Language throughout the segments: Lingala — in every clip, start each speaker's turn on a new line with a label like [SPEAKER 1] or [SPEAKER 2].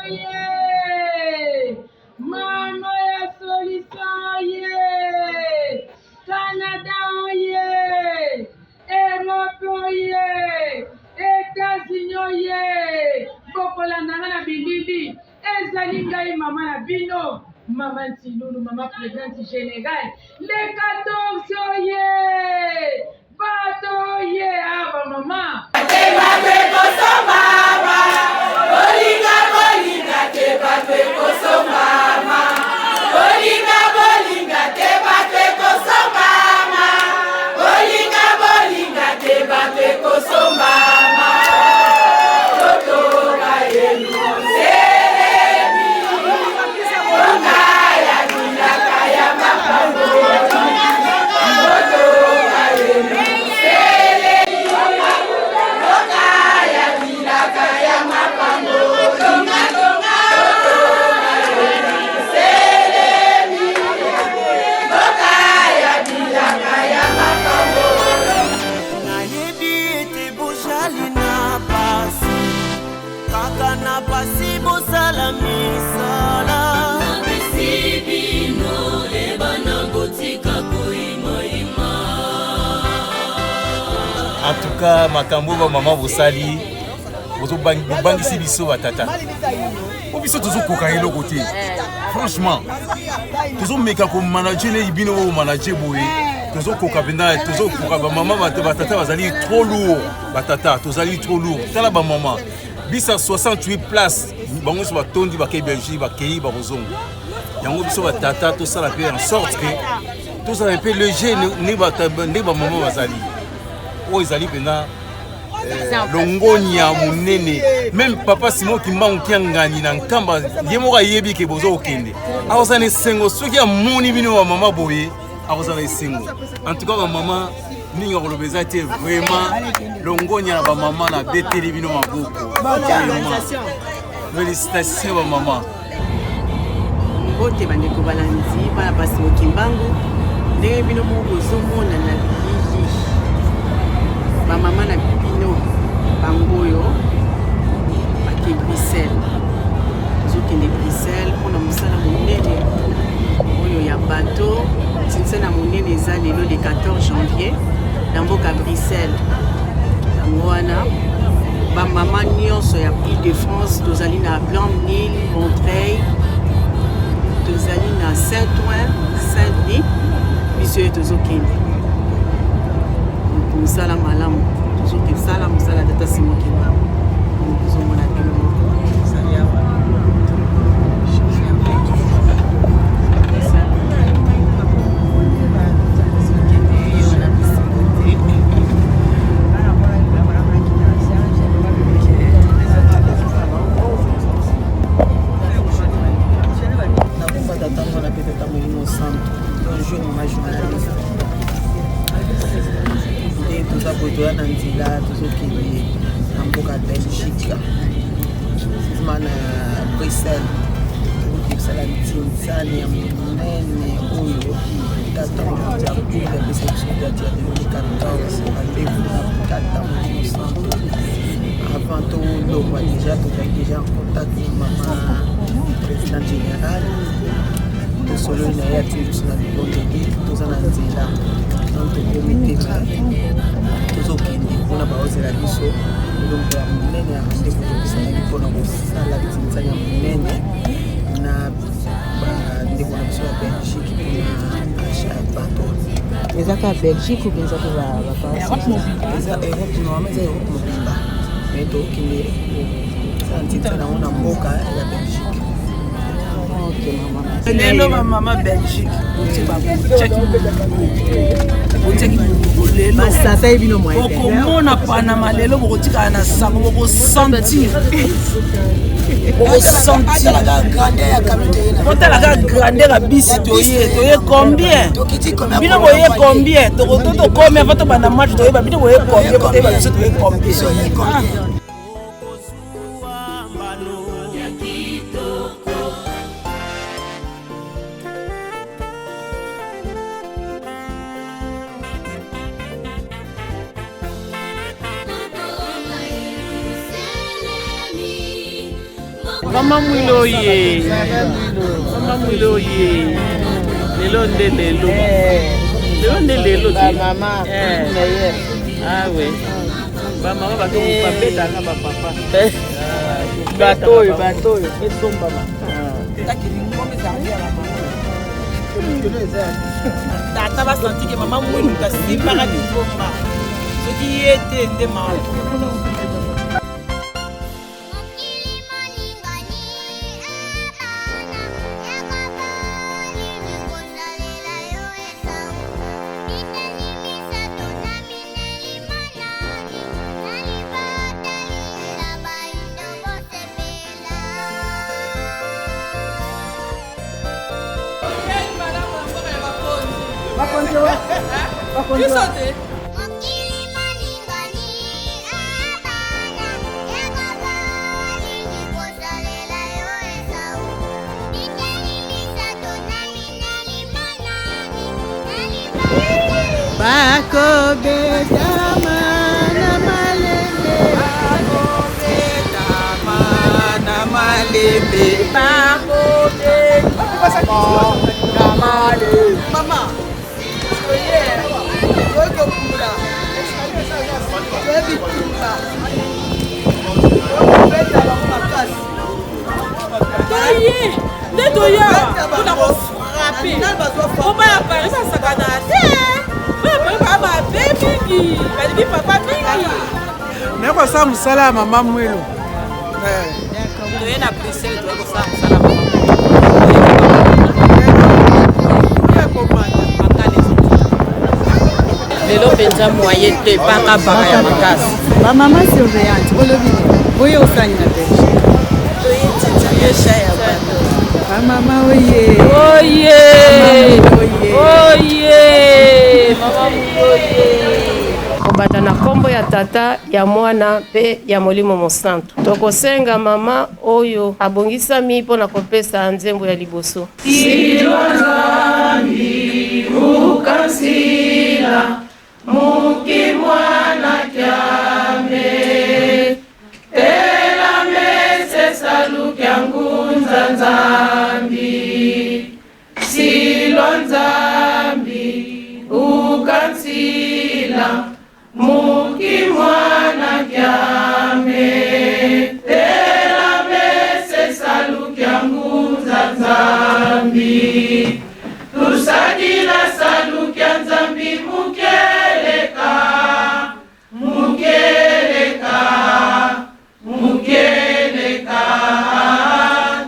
[SPEAKER 1] ye mama ya solution ye Canada ye Europe ye États-Unis ye bokola nanga na bilili ezali ngai mama na bino Maman Tilulu, maman présidente générale, les 14 ye, bato ye, aba maman.
[SPEAKER 2] En tout cas, makambo ba maman Bosali, vous bangisi biso batata. Au biso toujours kokaye le côté. Franchement, toujours meka ko manager ne ibino o manager boye. Toujours kokabenda, toujours kokaba maman batata bazali trop lourd. Batata, tozali trop lourd. Tala ba maman. Bisa 68 places. Bango so batondi ba kay Belgique, ba kay ba Bozongo. Yango biso batata to sala pe en sorte que tout ça un peu léger ne ba maman bazali. Oh, ils allaient maintenant longonia munene même papa Simon Kimbangu kiangani na nkamba yemoka yebi ke bozo okende awosane sengo soki amoni bino wa mama boye awosane sengo en tout cas ba mama ninga kolobeza te vraiment longonia na ba mama na beteli bino maboko félicitations ba mama
[SPEAKER 3] bote bandeko balandi bana pasi Kimbangu ndenge bino mozo mona na ma maman na bino bangoyo baki Bruxelles zokende Bruxelles mpona mosala monene oyo ya bato tinsana monene eza lelo le 14 janvier na mboka Bruxelles yango wana bamama nyonso ya Île-de-France tozali na Blanc-Nil, Montreuil, tozali na Saint-Ouen, Saint-Denis biso oyo tozokende musala malamu tuzoke sala musala tata Simon Kimbangu tuzomona bino salia na nzela tozokende na mboka Belgique na Bruxelles tokosala ntinsani ya monene oyo tata moja kule pesa kusudati ya 2014 rendez-vous na tata Moïse Santo avant tolongwa déjà en contact na mama président général tosolo na ya tibiso na bibondeli toza na nzela tokomitema tozokende mpona baozela biso elongo ya monene ya ndeko tokosala mpona kosala ntinsani ya monene na bandeko na biso ya Belgique mpona achat ya bato ezaka Belgique ou ezaka eza Europe normalement eza Europe mobimba mais tokende kosala ntinsani yango na mboka ya Belgique. Lelo mama Belgique basasa ebino mwa okomona Panama lelo bokotikala na sango bokosentir botalaka grandeur ya bisi toye combien bino boye combien tokomi avant tobanda match toyeba bino boye combien botoyeba biso toye combien.
[SPEAKER 4] Mama Mwilo ye. Mama Mwilo ye. Lelo nde lelo. Lelo nde lelo.
[SPEAKER 3] Ba maman.
[SPEAKER 4] Ah ouais. Ba maman ba to pa beta na ba papa.
[SPEAKER 3] Bateau, et son maman.
[SPEAKER 5] Tata va sentir que maman Mwilo kasi para du bomba. Ce qui était de mal.
[SPEAKER 3] Bako bedama na malembe.
[SPEAKER 5] Bako bedama na malembe.
[SPEAKER 3] Bako bedama
[SPEAKER 5] Mama.
[SPEAKER 3] Nako sa musala mama Mwilo.
[SPEAKER 4] Lelo penza moyen te paka paka ya makasi.
[SPEAKER 3] Ba maman surveillante, olobi. Boye osani na pêche. Ba maman oye.
[SPEAKER 4] Oye. Oye. Mama oye. Kobata na kombo ya tata ya mwana pe ya molimo mosantu. Tokosenga mama oyo abongisami mpo na kopesa nzembo ya liboso. Silwanzambi ukansila muki mwana kyame tela mese saluki angunza nzambi Silwanzambi ukansila muki mwana kyame tela mese saluki angunza nzambi tusadila saluki nzambi mukeleka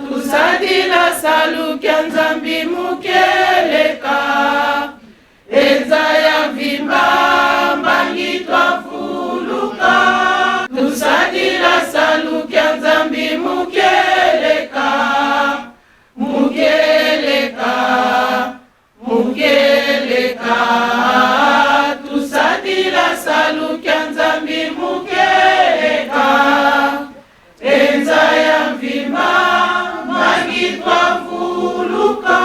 [SPEAKER 4] tusadila saluki nzambi mukeleka enza ya vimba mbangi twafuluka tusadila saluki nzambi mukeleka tusadila saluki nzambi mukeleka enza ya mvima mbangi twafuluka.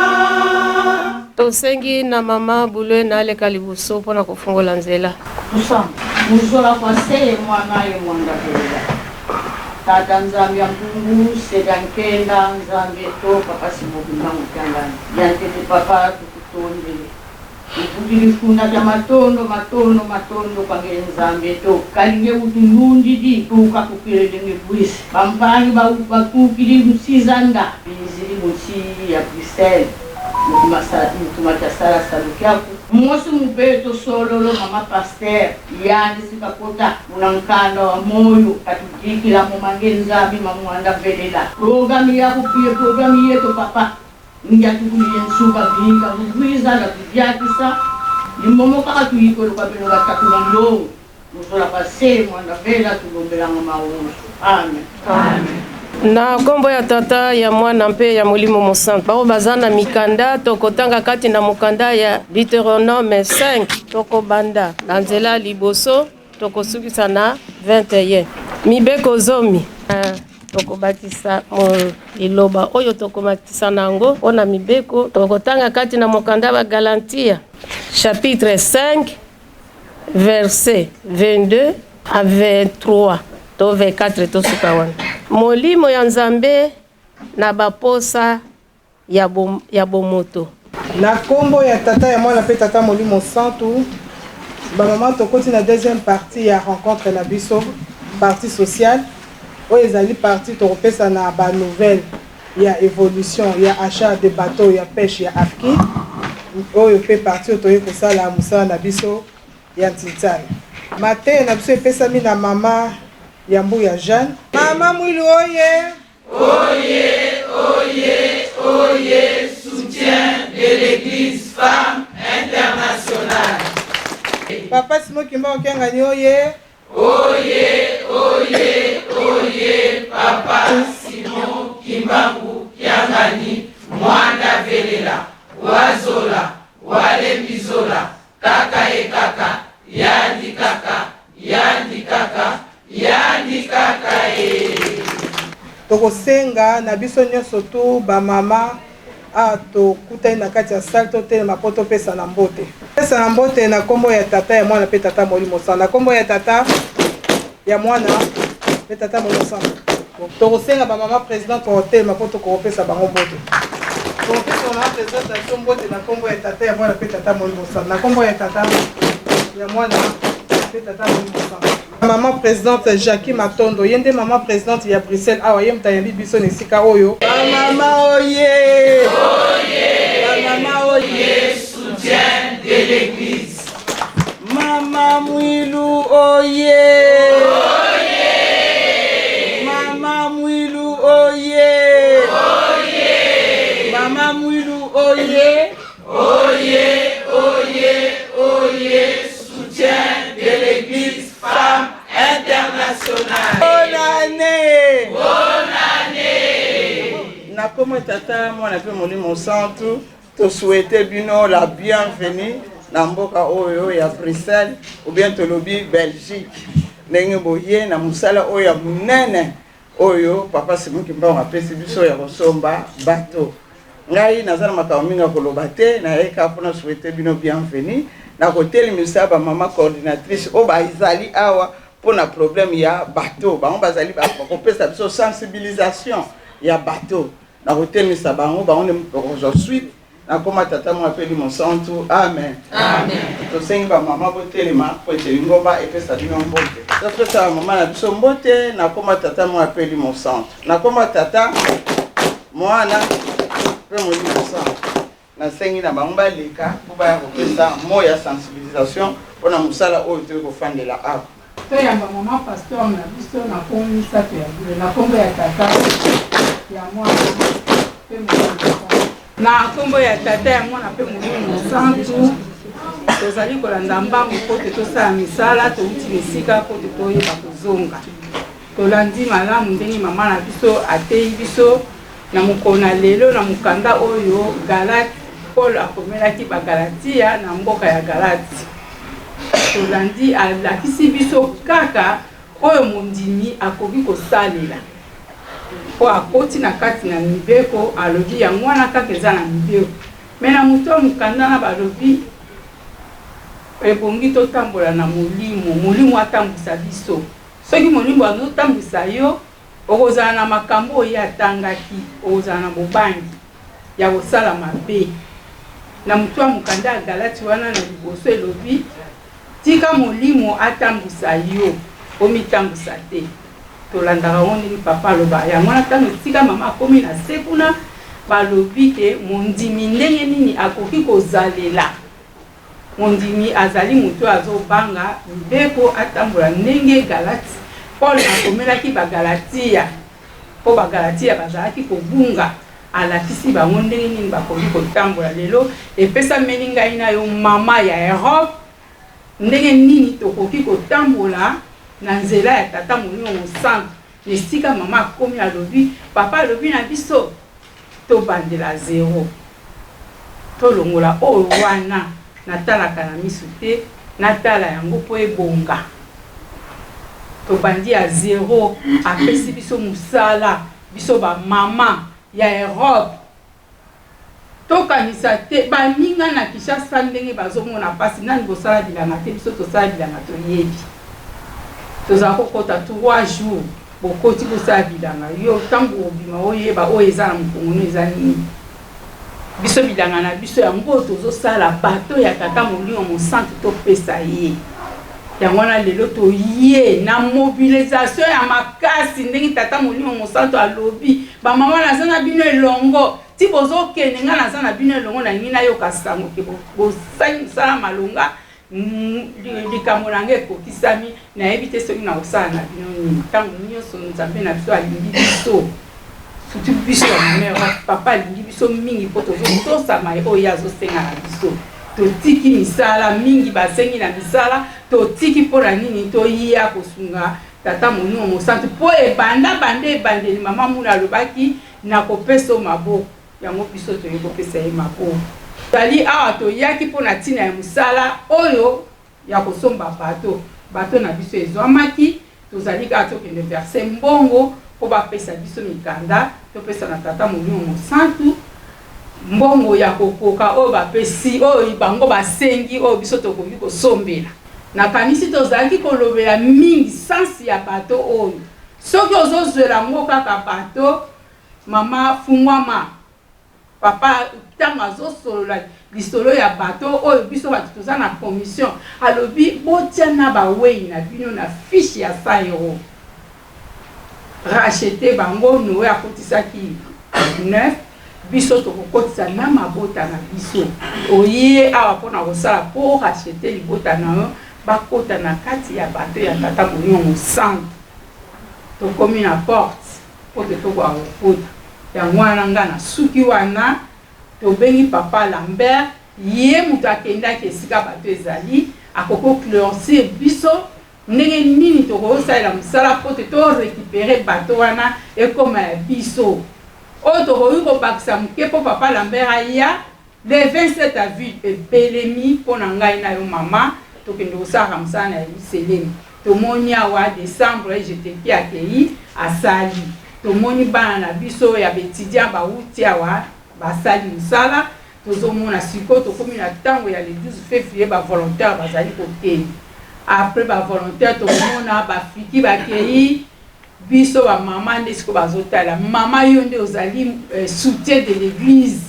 [SPEAKER 4] Tosengi na mama Bulwe na aleka liboso mpona kofungola nzela.
[SPEAKER 1] Muzola kwa seye mwana ye mwanda hela. Tata nzambi ya mpungu, seda nkenda, nzambi eto, papa simobima mkandani. Yantete papa tukutondele. Utulifunda ja matondo kwa ngele nzambi eto. Kalinge utunundi di, tuka kukile denge bwisi. Bampangi bakukili msizanda. Bizili mchi ya Bruxelles. Mutumatasala salukiaku mosi mubeto sololo mama pasteur yani sikakota munankanda wa moyo katujikila mumange nzambi mamwanda velela programu yako pia programu yetu papa njatukulie nsuka vinga mugwiza na kuvyakisa limomoka katuyikolo kwa bino gatakula ndo musola pase mwanda vela tulombela maungu. Amen.
[SPEAKER 4] Amen. Na kombo ya tata ya mwana mpe ya molimo mosantu bao bazana mikanda tokotanga kati na mukanda ya Deutéronome 5 tokobanda na nzela liboso tokosukisa na 21 mibeko zomi tokobatisa liloba oyo tokomatisa nango ona mibeko tokotanga kati na mukanda ba Galatia chapitre 5 verset 22 à 23 to 24 to suka wana molimo ya nzambe na baposa ya bomoto.
[SPEAKER 3] Na kombo ya tata ya mwana pe tata Molimo Santu, ba maman tokoti na deuxième partie ya rencontre na biso, partie sociale. Oyo ezali partie tokopesa na ba nouvelle ya évolution ya achat de bateaux ya pêche ya Afki. Oyo pe partie otoye kosala musala na biso ya Ntintani. Mate na biso epesami na mama ya mbu ya Jeanne. Mama Mwilu oye!
[SPEAKER 6] Oye, oye, oye, soutien de l'église femme internationale.
[SPEAKER 3] Papa Simon Kimba Okengani oye!
[SPEAKER 6] Oye, oye, oye, Papa Simon Kimbangu Kiangani, Mwanda Velela, Wazola, Wale Mizola, Kaka e Kaka, Yandi Kaka, Yandi Kaka, Yandi Kaka e.
[SPEAKER 3] Tokosenga na biso nyonso tu ba mama a tokutani na kati ya salle totelema po topesa na mbote. Pesa na mbote na kombo ya tata ya mwana pe tata Molimo Santu. Na kombo ya tata ya mwana pe tata Molimo Santu. Tokosenga ba mama président totelema po tokopesa bango mbote. Tokopesa na présentation mbote na kombo ya tata ya mwana pe tata Molimo Santu. Na kombo ya tata ya mwana pe tata Molimo Santu. Maman présidente Jackie Matondo, yende maman présidente ya Bruxelles awa yem tayambi biso nesika oyo. Maman oye! Oye! Maman oye!
[SPEAKER 6] Soutien de l'église.
[SPEAKER 3] Maman Mwilu oye! Oye! Maman Mwilu oye!
[SPEAKER 6] Oye!
[SPEAKER 3] Maman Mwilu oye!
[SPEAKER 6] Oye, oye, oye, soutien de l'église femme internationale.
[SPEAKER 3] Bonne année!
[SPEAKER 6] Bonne année!
[SPEAKER 3] Na komo tata mwana pe Molimo Santu, to souhaiter bino la bienvenue na mboka oyo ya Bruxelles ou bien tolobi Belgique. Ndenge boye na musala oyo ya munene oyo papa Simon Kimbangu apesi biso ya kosomba bateau. Ngai nazana makambo mingi koloba te na yeka mpona souhaiter bino bienvenue na kotelemisa ba mama coordinatrice o ba izali awa mpona problème ya bateau. Bango bazali bakopesa biso sensibilisation ya bateau. Na kotelemisa bango ne suite na koma tata mo apeli Monsantu. Amen.
[SPEAKER 6] Amen.
[SPEAKER 3] Tosengi ba mama botelema po ete ngomba epesa bino mbote. Topesa mama na biso mbote na koma tata mo apeli Monsantu. Na koma tata mwana pe Molimo Santu. Na sengi na bango baleka po baya kopesa mo ya sensibilisation mpona musala oyo toye kofandela awa.
[SPEAKER 1] toyamba mama pasteur na biso na kombo misato ya bule na kombo ya tata ya mwana pe na kombo ya tata ya mwana pe Molimo Santu. Tozali kolanda mbangu po te tosala misala touti esika po te toyeba kozonga. Tolandi malamu ndenge mama na biso ateyi biso na mokona lelo na mukanda oyo Galate Paul akomelaki ba Galatia na mboka ya Galati. Tolandi alakisi biso kaka oyo mondimi akoki kosalela po akoti na kati na mibeko alobi ya mwana kaka eza na mibeko me na moto mukanda na balobi ebongi totambola na molimo atambusa biso soki molimo azotambusa yo okozala na makambo oyo atangaki okozala na bobangi ya kosala mabe na moto ya mukanda ya Galati wana na liboso elobi tika molimo atambusa yo omitambusa te. Tolandaka ondeli papa aloba ya mwana ntango tika mama akomi na se kuna balobi ke mondimi ndenge nini akoki kozalela mondimi azali moto azobanga mibeko atambola ndenge Galati Paul akomelaki bagalatia po bagalatia bazalaki kobunga alakisi bango ndenge nini bakoki kotambola lelo epesa meni ngai na yo mama ya Europe ndenge nini tokoki kotambola na nzela ya tata Molimo Santu nesika mama akomi alobi papa alobi na biso tobandela zero tolongola oyo wana natalaka na misu te natala yango po ebonga tobandi ya zero apesi biso musala biso ba mama ya Europe tokanisa te baninga na Kinshasa ndenge bazomona pasi nani bosala bilanga te biso tosala bilanga toyebi tozala kokota 3 jours
[SPEAKER 7] bokoti kosala bilanga yo ntango obima oyeba oyo eza na mokongono eza nini biso bilanga na biso yango tozosala bato ya tata molimo mosantu topesa ye yango wana lelo toye na mobilisation ya makasi ndenge tata molimo mosantu alobi bamama naza na bino elongo ti bozokende nga naza na bino elongo na ngi nayoka sango ke bosali mosala malonga likambo na nga ekokisami nayebi te soki na kosala na bino nini ntango nyonso nzambe na biso alingi biso surtout biso ya mamere papa alingi biso mingi mpo tozosama oyo azosenga na biso totiki misala mingi basengi na misala totiki mpo na nini toyiya kosunga tata molimo mosantu mpo ebandeli mama muna alobaki nakopesa maboko yango biso toyei kopesa ye maboko tozali awa toyaki mpo na ntina ya mosala oyo ya kosomba bato na biso ezwamaki tozali kaka tokende verse mbongo mpo bapesa biso mikanda topesa na tata molimo mosantu mbongo ya kokoka oyo bapesi oyo bango basengi oyo biso tokoki kosombela nakanisi tozalaki kolobela mingi sansi ya bato oyo soki ozozwela ngo kaka bato mama fungwama papa ntango azosolola lisolo ya bato oyo biso bato toza na commission alobi botia na bawei na bino na fiche ya 100 € rachete bango noe akotisaki 9 biso tokokotisa na mabota na biso oye awa mpona kosala mpo rachete libota na yo bakota na kati ya bato ya tata molimo mosantu tokomi na porte mpo totokoka kokota yango wana nga na suki wana tobengi papa Lambert ye moto akendaki esika bato ezali akokocleancer biso ndenge nini tokosalela mosala mpo te torécupere bato wana ekoma ya biso oyo tokoki kobakisa moke mpo papa Lambert aya le 27 avril ebelemi mpo na ngai na yo mama tokende kosalaka mosala na Yerusalemi tomoni awa décembre jeteki akei asali tomoni bana na biso ya betidia bauti awa basali mosala tozomona sikoyo tokomi na ntango ya le 12 février bavolontaire bazali kokende après bavolontaire tomona bafiki bakei biso bamama nde sikoyo bazotala mama yo nde ozali soutien de l'église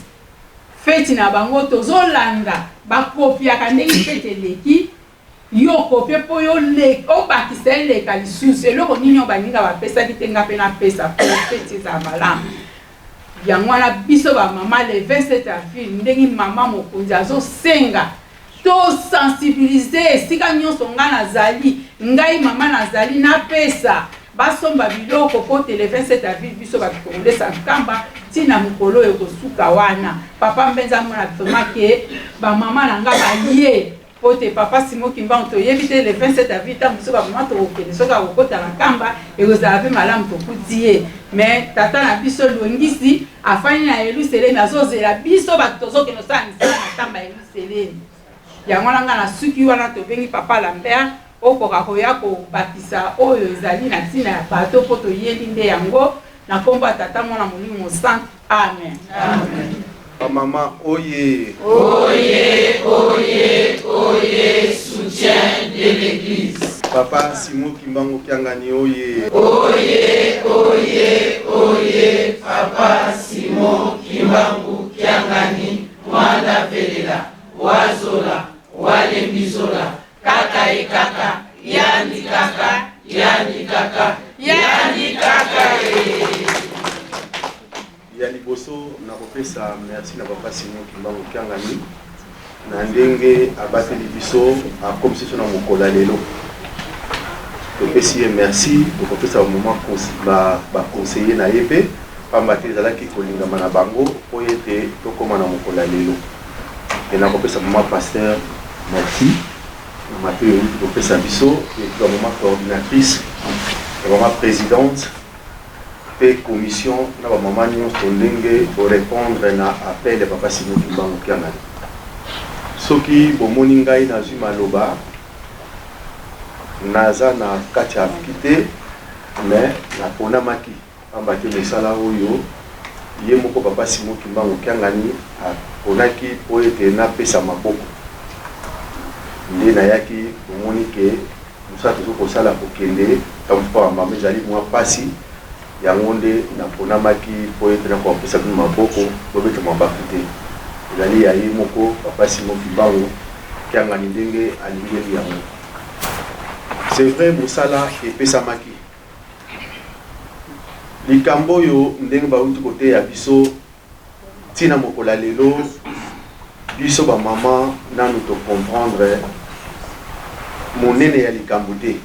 [SPEAKER 7] feti na bango tozolanda bakopiaka ndenge feti eleki yo kopie mpo yo obakisa eleka lisusu eloko nini oyo baninga bapesaki te nga mpe napesa mpo feti eza malamu yango wana biso bamama le 27 avril ndenge mama mokonzi azosenga tosensibilize esika nyonso nga nazali ngai mama nazali napesa basomba biloko po te le 27 avril biso bakolesa nkamba ntina mokolo oyo kosuka wana papa mbenza mona tomake bamama na nga baye po te papa Simon Kimbangu toyebi te le 27 avril ntango biso bamama tokokende soki akokota na nkamba ekozala mpe malamu tokuti ye mais tata na biso longisi afani na Yerusalemi azozela biso bato tozokende osala misala na nkamba ya Yerusalemi yango wana nga na suki wana tobengi papa Lambert okoka koya kobakisa oyo ezali na ntina ya bato mpo toyebi nde yango na kombo ya tata mwana molimo mosantu amen.
[SPEAKER 8] Maman, oye.
[SPEAKER 6] Oye, oye, oye, soutien de l'église.
[SPEAKER 8] Papa Simon Kimbangu Kiangani, oye.
[SPEAKER 6] Oye, oye, oye, Papa Simon Kimbangu Kiangani, Mwanda Velela, Wazola, Walembizola, Kaka e Kaka, Yani Kaka, Yani Kaka, Yani Kaka
[SPEAKER 8] Yani Boso, na kopesa merci na Papa Simon Kimbangu Kiangani. Na ndenge abateli biso akomisiso na mokola lelo. Topesi merci, tokopesa moment ba conseiller na yepe, pambate ezalaki kolingama na bango po ete tokoma na mokola lelo. Et na kopesa maman pasteur merci. Na mato tokopesa biso et la maman coordinatrice, la maman présidente. Pe commission na ba maman nyonso ndenge pour répondre na appel de Papa Simon Kimbangu Kiangani. Soki bomoni ngai nazwi maloba naza na kati ya akite mais naponamaki pambaki misala oyo ye moko Papa Simon Kimbangu Kiangani aponaki po ete napesa maboko nde nayaki omoni ke mosala tozokosala kokende tampa mama ezali mwa pasi yango nde naponamaki po ete nakopesa bino maboko bobeta mabaku te ezali ya ye moko papa Simon Kimbangu kiangani ndenge alingeli yango. C'est vrai mosala epesamaki likambo oyo ndenge bauti kote ya biso ntina mokolo lelo biso bamama nanu tocomprendre monene ya likambo te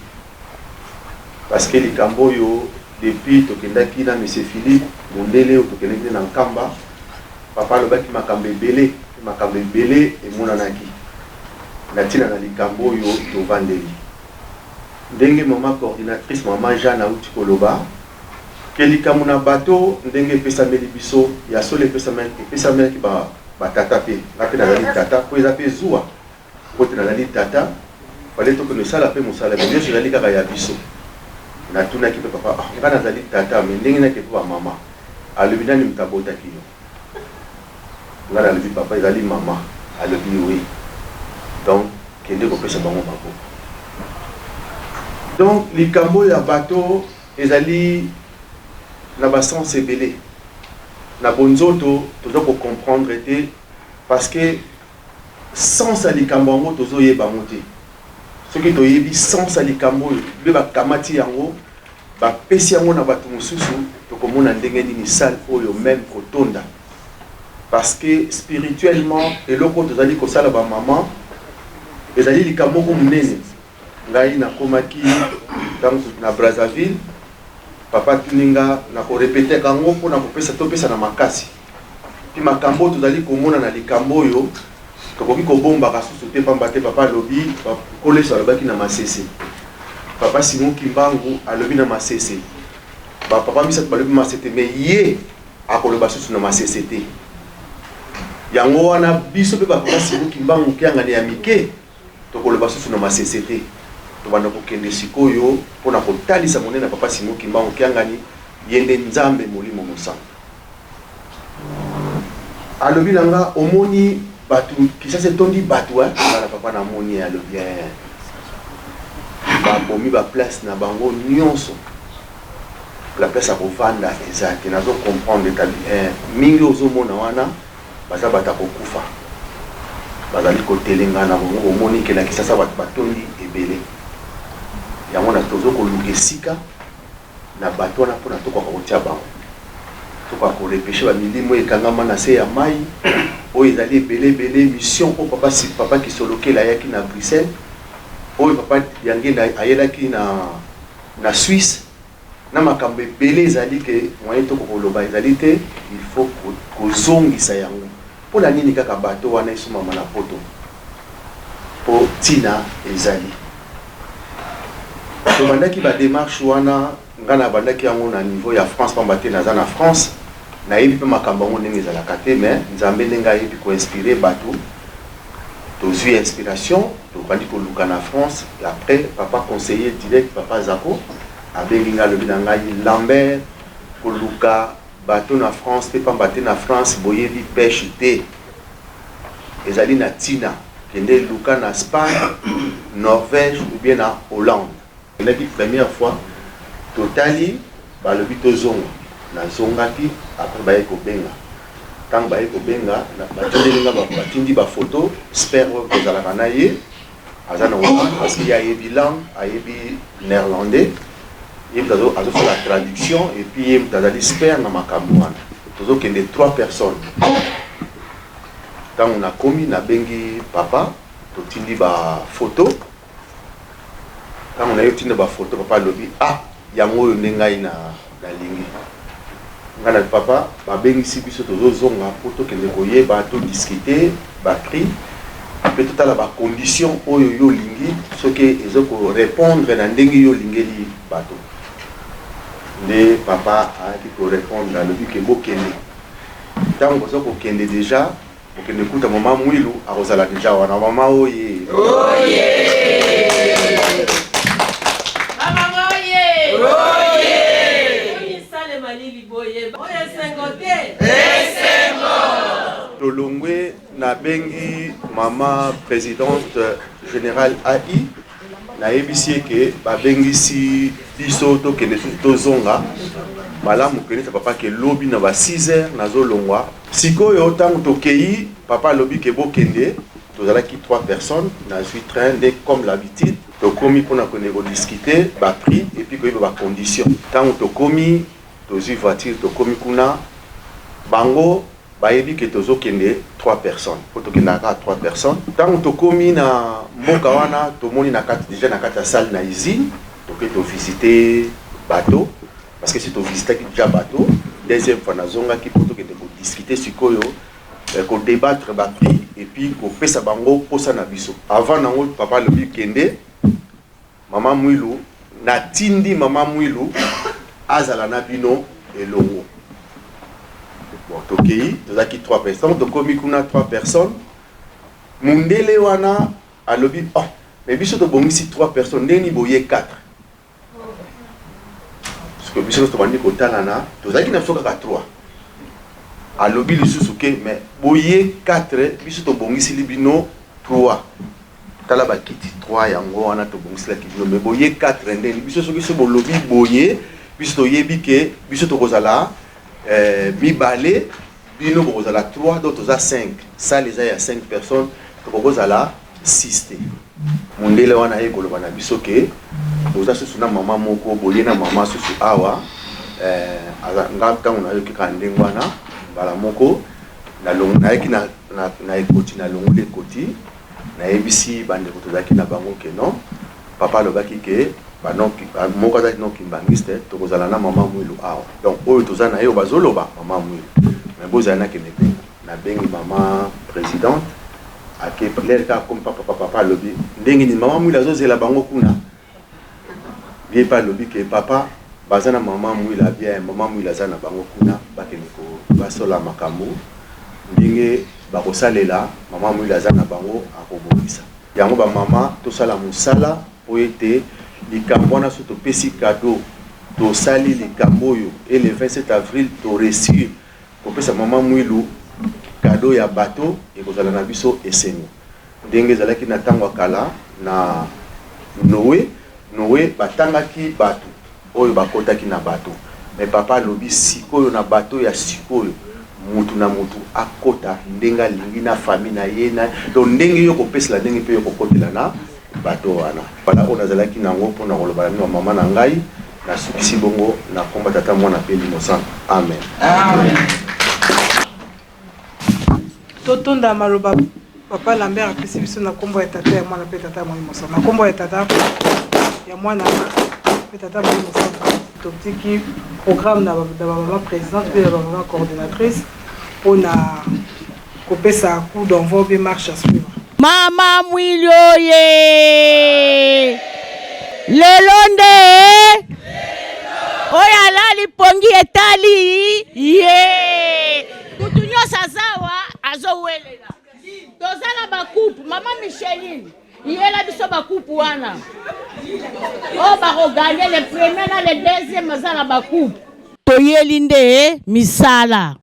[SPEAKER 8] parce que likambo oyo depuis tokendaki na monsieur Philippe mondele oyo tokendaki na nkamba papa alobaki makambo ebele emonanaki na ntina na likambo oyo tovandeli ndenge mama coordinatrice mama Jeanne auti koloba ke likambo na bato ndenge epesameli biso ya solo epesamelaki batata pe nga mpe nazali tata po eza mpe zuwa po te nazali tata fale tokende esala mpe mosala me nyonso ezali kaka ya biso natunaki mpe papa nga nazali tata me ndenge nake mpo bamama alobi nani moto abotaki yo nga nalobi papa ezali mama alobi oui donc kende kopesa bango maboko donc likambo ya bato ezali na basens ebele na bonzoto toza kocomprendre te parce que sens ya likambo yango tozoyeba yango te soki toyebi sens ya likambo oyo mpe bakamati yango bapesi yango na bato mosusu tokomona ndenge nini sale oyo même kotonda parce que spirituellement eloko tozali kosala bamama ezali likambo moko monene ngai nakomaki na Brazzaville papa tuninga na korepete kango mpona topesa na makasi mpe makambo tozali komona na likambo oyo tokoki kobombaka susu te pamba te papa alobi koleso alobaki na masese papa Simon Kimbangu alobi na masese bapapa misato balobi masese me ye akoloba susu na masese te yango wana biso mpe bapapa Simon Kimbangu kiangani ya mike tokoloba susu na masese te tobanda kokende sikoyo mpona kotalisa monene na papa Simon Kimbangu kiangani yende nzambe molimo mosantu alobi nanga omoni bato kisasa tondi bato ngala papa na moni alobi babomi baplace na bango nyonso la place ya kovanda eza te nazo comprendre tabi mingi ozomona wana baza bata kokufa bazali kotelenga na bango omoni ke na kisasa bato batondi ebele yango na tozo koluka esika na bato wana mpona tokoka kotia bango tokoka korepeshe bamilimo ekangama na se ya mai oyo ezali ebele mission oyo papa kisolokela ayaki na Bruxelles oyo papa yange ayelaki na Suisse na makambo ebele ezali ke moyen tokokoloba ezali te il faut kozongisa yango mpona nini kaka bato wana esomama na poto mpo ntina ezali tobandaki badémarche wana nga na bandaki yango na niveau ya France pamba te naza na France nayebi mpe makambo yango ndenge ezalaka te mais nzambe ndenge ayebi koinspire bato tozwi inspiration tobandi koluka na France et après papa conseiller direct papa Zako abengi nga alobi na ngai Lambert koluka bato na France mpe pamba te na France boyebi pêche te ezali na ntina kende luka na Espagne Norvège ou bien na Hollande elaki première fois totali balobi tozonga nazongaki après baye kobenga ntango baye kobenga batindelinga batindi bafoto spere oyo kozalaka na ye aza na Hollande parce que ye ayebi langue ayebi néerlandais ye moto azosala traduction et puis ye moto azali spere na makambo wana tozokende 3 personnes ntango nakomi nabengi papa totindi bafoto ntango naye otinda bafoto papa alobi yango oyo nde ngai nalingi nga na papa babengisi biso tozozonga mpo tokende koyeba todiskute baprix mpe totala bacondition oyo yo olingi soki ezokorépondre na ndenge yo olingeli bato nde papa ayaki korépondre alobi ke bokende ntango boza kokende deja bokende kuta mama mwilu akozala deja wana mama oye tolongwe nabengi mama présidente générale AI nayebisi eke babengisi biso tokende tozonga malamu kende papa ke lobi na ba 6h nazolongwa sikoyo ntango tokei papa alobi ke bokende tozalaki 3 personnes nazwi train nde comme l'habitude tokomi mpona kende kodiscute baprix et puis koyeba bacondition ntango tokomi tozwi voiture tokomi kuna bango bayebi ke tozokende 3 personnes po tokendaka 3 personnes ntango tokomi na mboka wana tomoni na kati déjà na kati ya salle na usine toke tovisite bateau parce que si tovisitaki déjà bateau deuxième fois nazongaki po tokende kodiscute sikoyo kodébattre baprix et puis kopesa bango posa na biso avant nango papa lobi kende mama mwilu natindi mama mwilu azala na bino elongo bon tokei tozaki 3 personnes tokomi kuna 3 personnes mundele wana alobi oh mais biso tobongisi 3 personnes ndeni boye 4 parce que biso tobandi kotalana tozaki na biso kaka 3 alobi lisusu ke mais boye 4 biso tobongisi libino 3 tala bakiti 3 yango wana tobongisi la kibino mais boye 4 ndeni biso soki so bolobi boye biso toyebi ke biso tokozala mibale bino bokozala 3 donc toza 5 ça les a ya 5 personnes tokozala 6 te mundele wana ye koloba na biso ke boza susu na mama moko boye na mama susu awa nga ntango nayoki ka ndenge wana mbala moko nayeki na ekoti nalongoli ekoti nayebisi bandeko tozalaki na bango ke non papa alobaki ke moko azalaki no kimbangiste tokozala na mama mwilu awa donc oyo toza na ye oyo bazoloba mama mwilu mais bozala nakende benga nabengi mama présidente ake lere kaka komi papa alobi ndenge nini mama mwilu azozela bango kuna bie pa alobi ke papa baza na mama mwilu abia mama mwilu aza na bango kuna bakende basola makambo ndenge bakosalela mama mwilu aza na bango akobongisa yango bamama tosala mosala po ete likambo wana so topesi cadeau tosali likambo oyo et le 27 avril toresir kopesa mama mwilu cadeau ya bateau ekozala na biso esengo ndenge ezalaki na ntango akala na Noé batangaki bato oyo bakotaki na bateau mais papa alobi sikoyo na bateau ya sikoyo mutu na mutu akota ndenge alingi na famille na ye na donc ndenge yo kopesela ndenge mpe yo kokotela na bateau wana voilà oyo nazalaki nango mpona koloba na mama na ngai nasukisi bongo na komba tata mwana mpe l'innocent amen amen
[SPEAKER 9] totonda maloba papa Lambert apesi biso na kombo ya tata ya mwana mpe tata ya l'innocent na kombo ya tata ya mwana mpe tata ya l'innocent totiki programme na bamama présidente mpe na bamama coordonnatrice mpona kopesa coup d'envoi mpe marche à suivre
[SPEAKER 1] mama mwilu oye lelo nde oyo alali pongi etali ye mutu nyonso azawa azowelela toza na bakupu mama Micheline yela biso bakupu wana oyo bakoganye le premier na le deuxième aza na bakupu toyeli nde misala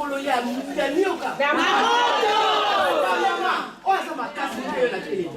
[SPEAKER 10] mokolo ya mioka na moto oyo aza makasi oyo na tele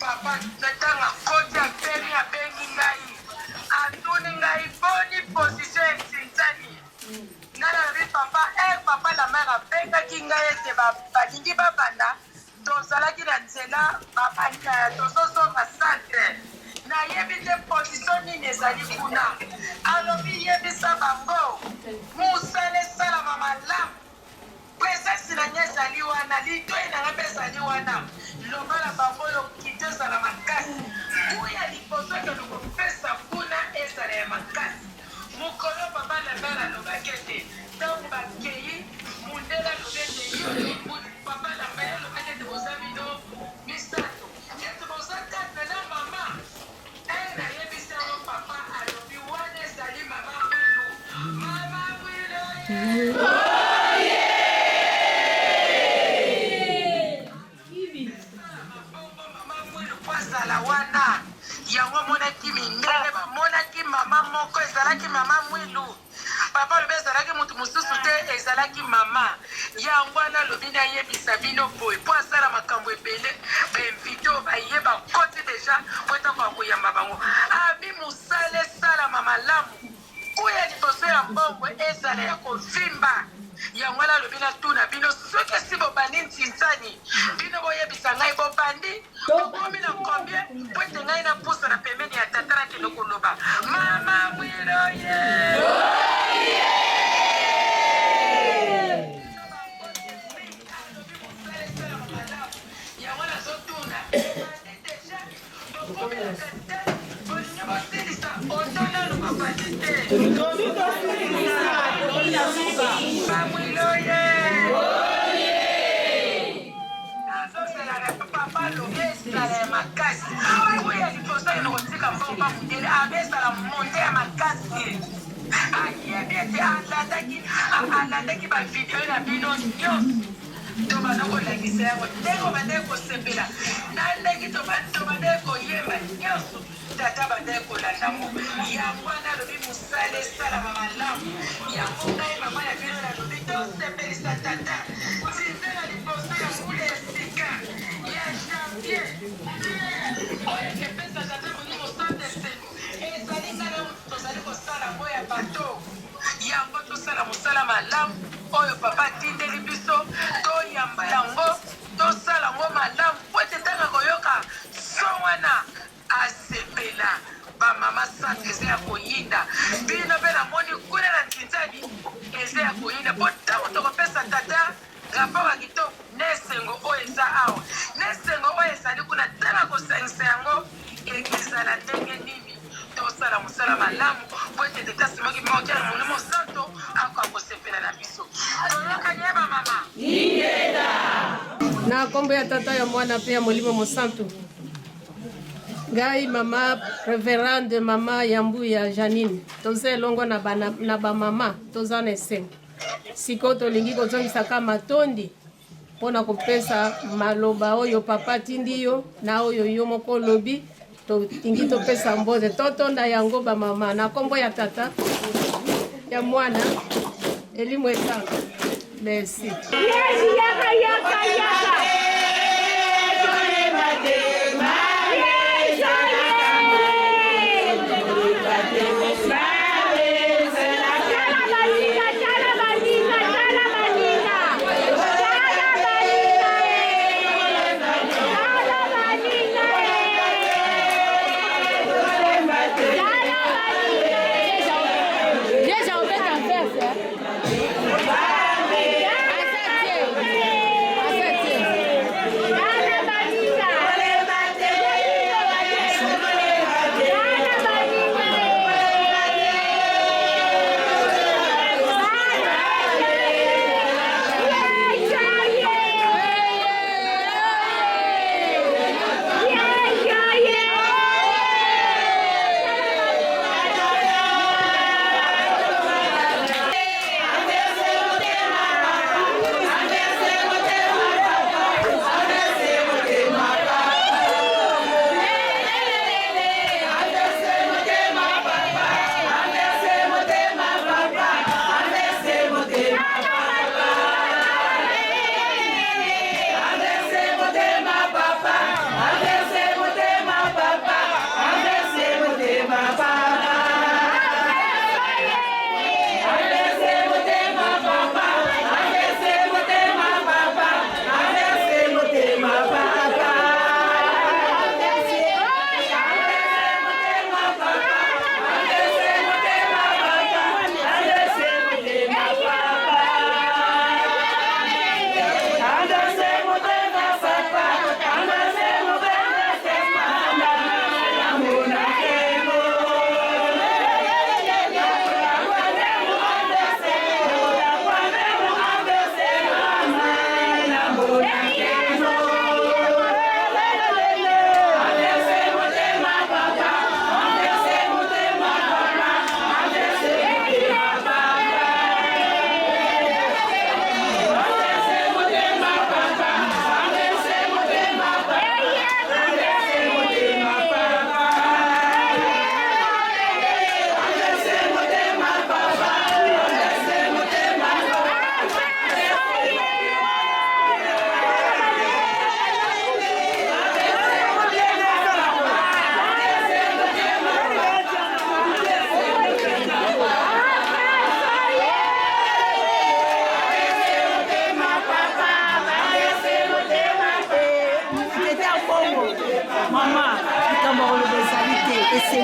[SPEAKER 11] Papa, natanga koti ya peni ya bengi ngai. Atuni ngai boni position tintani. Nana vi papa, papa la mère benga kinga ete balingi babanda. Tozalaki na nzela babanda tozozonga centre. Na yebi te position nini ezali kuna. Alobi yebisa bango. Musale sala mamalamu. Presence na nye ezali wana, litoi na ngabe ezali wana. Loba na bango yo kite ezala makasi. Kuya liposo ke lokopesa kuna ezala ya makasi. Mukolo papa na bala lobakete. Tango bakei, mundela lobete yo. Papa na bala lobakete boza bino. Misato. Yetu boza kate na mama. Na yebisa yo papa alobi wana ezali mama mwilu. Mama mwilu. La wana yango monaki mindele bamonaki mama moko ezalaki mama mwilu papa lobi ezalaki mutu mosusu te ezalaki mama yango wana lobi nayebisa bino boye mpo asala makambo ebele bainvite oyo baye bakoti deja po etako ya koyamba bango abi mbongo ezala ya kovimba yango nalobi natuna bino soki esi bobandi ntinzani bino boyebisa ngai bobandi bokomi na combien po ete ngai napusa na pembeni ya tata nakende koloba mama mwiloye yango nazotuna bokomi na tete bolingi bosilisa ondonano babandi te mamwiloye papa lobi esala ya makasi oyo liboso eno kotika mbongo mundele abesala monde ya makasi ayebi ete alandaki bavideo na bino nyonso tobanda kolakisa yango ndenge bandeki kosepela na ndenge tobandeki koyemba nyonso tata bandeki kolandango yango wana alobi mosala esalama malamu yango ngai mama ya bino nalobi tosepelisa tata tindela liboso ya mbula esika ya janvier oyo ekepesa tata moni mosante seno ezali ngana tozali kosala ngo ya bato yango tosala mosala malamu oyo papa atindeli biso toyamba yango tosala ngo malamu po ete ntanga koyoka so wana asepela bamama sante eza ya koyinda bino mpe namoni kuna na ntinzani eza ya koyinda po ntango tokopesa tata rapport ya kitoko nesengo oyo eza awa nesengo oyo ezali kuna tala kosangisa yango ezala ndenge nini tosala mosala malamu po ete teta simoki mokia na molimo santo akoka kosepela na biso toyokanyeba mama
[SPEAKER 4] na kombo ya tata ya mwana mpe ya molimo mosantu ngai mama reverende mama yambu ya Janine toza elongo na bamama toza na esengo sikoyo tolingi kozongisaka matondi mpona kopesa maloba oyo papa tindi yo na oyo yo moko olobi totingi topesa mbote totonda yango bamama na kombo ya tata ya mwana elimu etanga merci
[SPEAKER 11] Bye.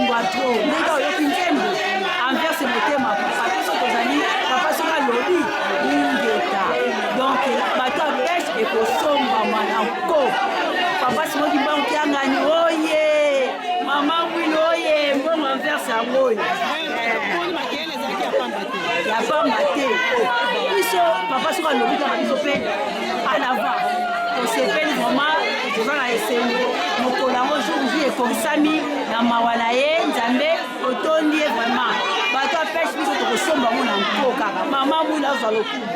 [SPEAKER 12] nzembo a trop ndenge oyoki nzembo enverse motema papa biso tozali papa soki alobi ingeta donc bato ya peshe ekosombama na nko papa Simon Kimbangu Kiangani oye mama mwili oye mbongo enverse yango oyo ya pamba te biso papa soki alobi kaka biso mpe alava tosepeli vraimen toza na esengo mokolo yango jour ekosami na mawa na ye nzambe otondi ye vraimen bato ya peshe biso tokosomba ngo na nko kaka mama mwili azwa lokumu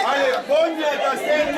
[SPEAKER 13] Allez, bonne nuit à ta scène,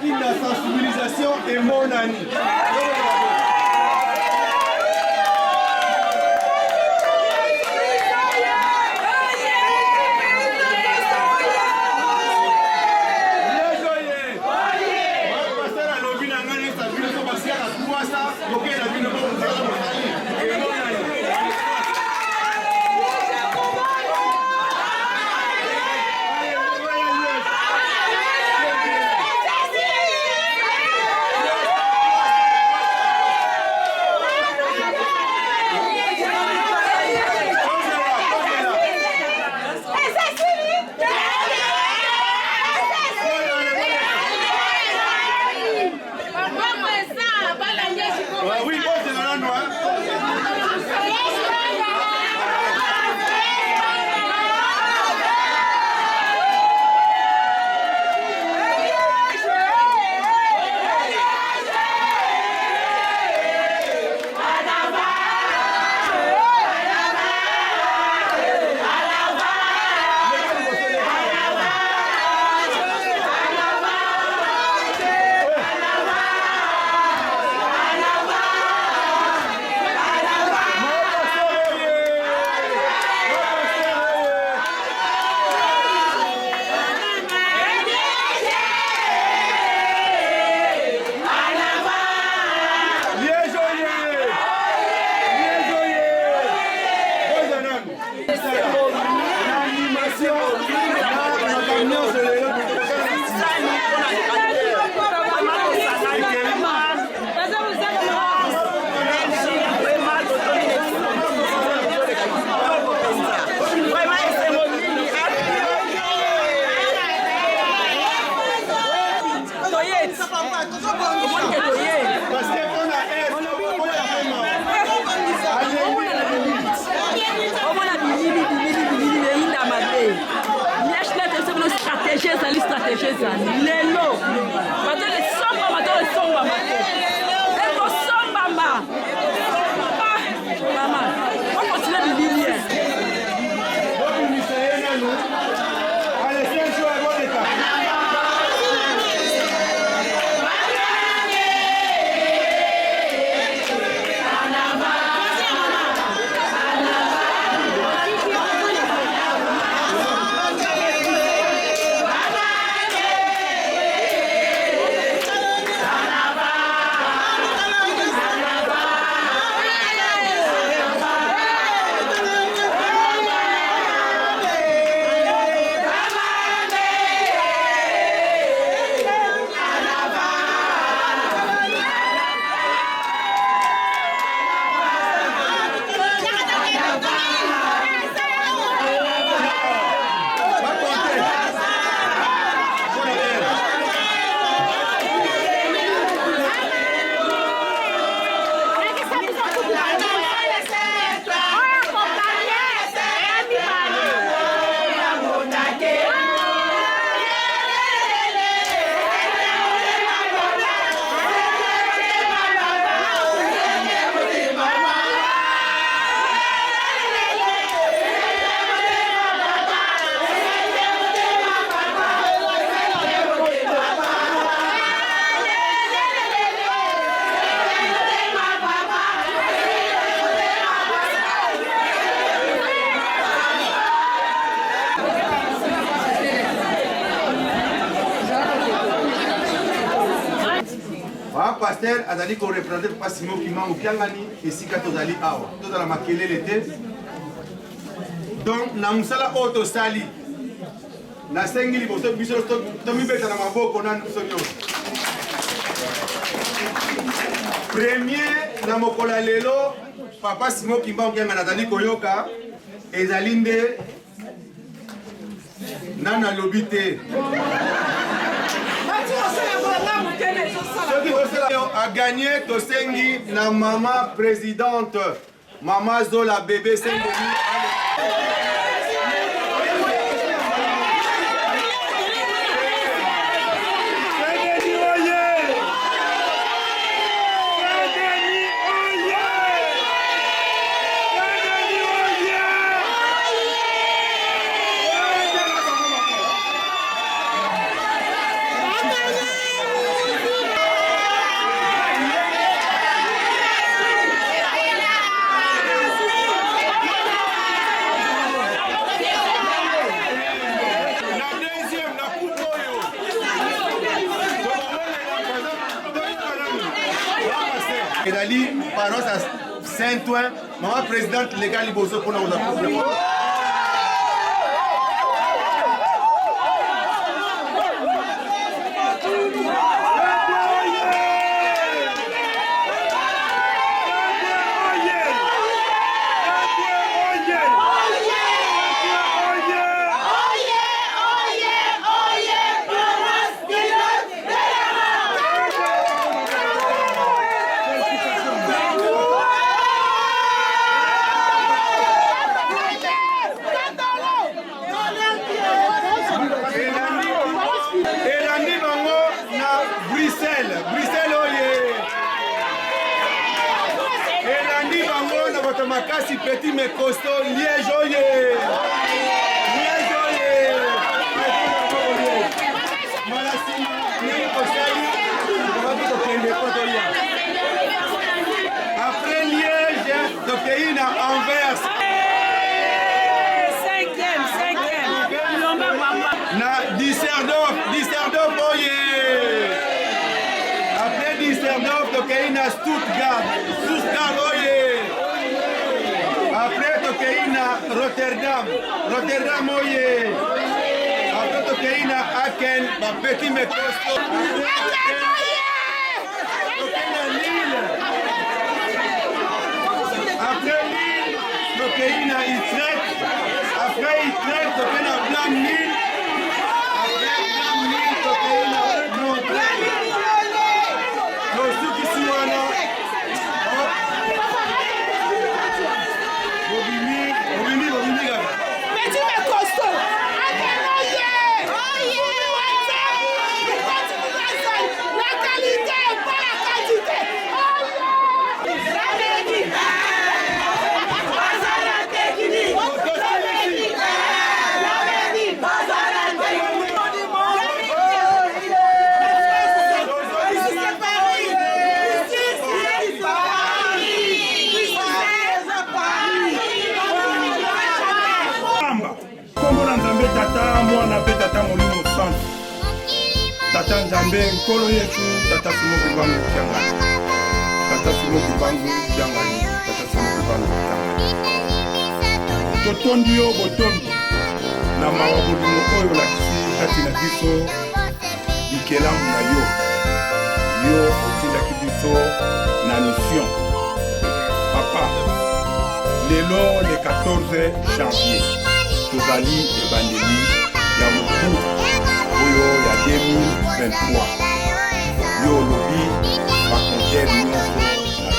[SPEAKER 13] La sensibilisation est mon ami.
[SPEAKER 6] Bye.
[SPEAKER 8] pasteur azali ko représenter Papa Simon Kimbangu Kiangani esika tozali awa tozala makelele te donc na musala oyo tosali nasengi liboso biso tomibeta na maboko na biso nyonso premier na mokolo ya lelo Papa Simon Kimbangu Kiangani azali koyoka ezali nde nana lobi te a gagné tosengi na maman présidente Maman Zola bébé Saint-Denis. Edali, paroisse à Saint-Ouen, maman présidente légale Liboso pour nous appuyer. Makasi petit mais costaud, Liège oye! Liège oye! Après Liège, le pays n'a Anvers. Cinquième. Na Düsseldorf oye! Après Düsseldorf, le pays n'a Stuttgart oye! Après Tokeina, Rotterdam oye. Après Tokeina, Aken, petit mais costaud. Tokeina Lille. Après Lille, Tokeina Utrecht. Après Utrecht, Tokeina Blanc-Lille. Après Blanc-Lille, Tokeina Montréal. Nous qui suivons.
[SPEAKER 13] Tata mwana pe tata molimo centre tata nzambe nkolo yetu tata Simon Kimbangu Kiangani tata Simon Kimbangu Kiangani tata Simon Kimbangu Kiangani totondi yo botondi na mawa bolimo oyo lakisi kati na biso bikelamu na yo otindaki biso na mission papa lelo le 14 janvier tozali ebandeli ya motu oyo ya 2023 yo olobi bakontere nyonso na zero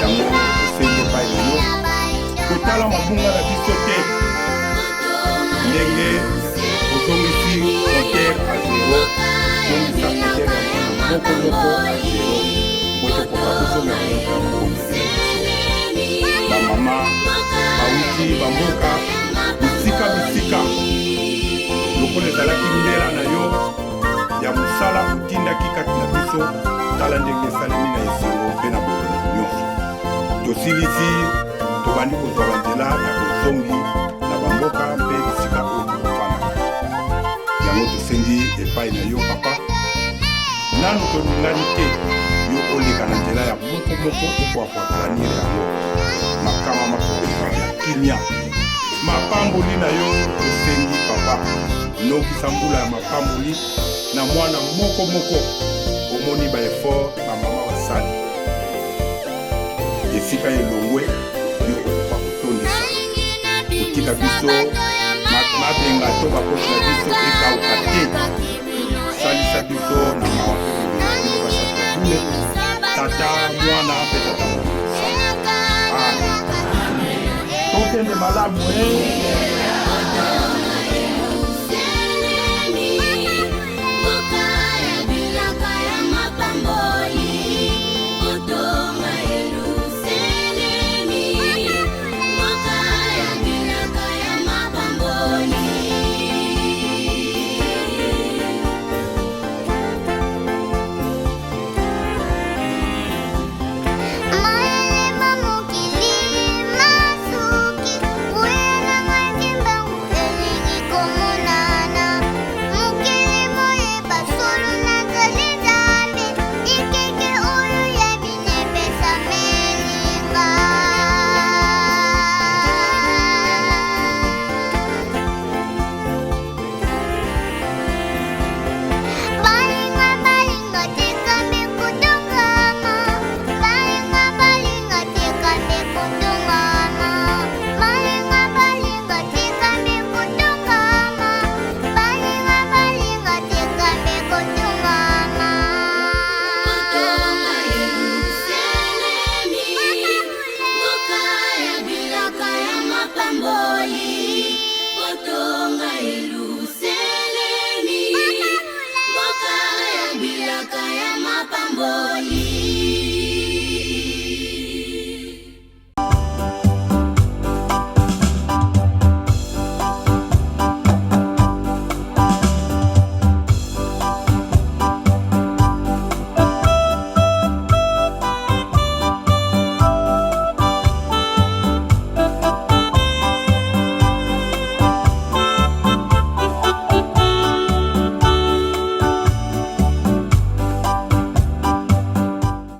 [SPEAKER 13] yango osengi epai na yo kotala mabunga na biso te ndenge ozongisi kontere a zero ozongisa kontere ya mokomoko a zero botokoka kozonga kontere bamama bauti bamboka bisika lokola ezalaki mbela na yo ya mosala otindaki kati na biso tala ndenge esalemi na esengo mpe na bolingo nyonso tosilisi tobandi kozwa banzela ya bozongi na bamboka mpe bisika oyo tokofanaka yango tosengi epai na yo papa nanu tolingani te yo oleka na nzela ya moko ekoakoatanire yango makama makokoka ya kimia mapamboli na yo osengi papa nokisa mbula ya mapamboli na mwana moko omoni baeffort bamama basali esika elongwe yo okoka kotondisa kotika biso mabenga to bakoti na biso ekauka te salisa biso na mawa mpe tata mwana mpe tata tokende malamu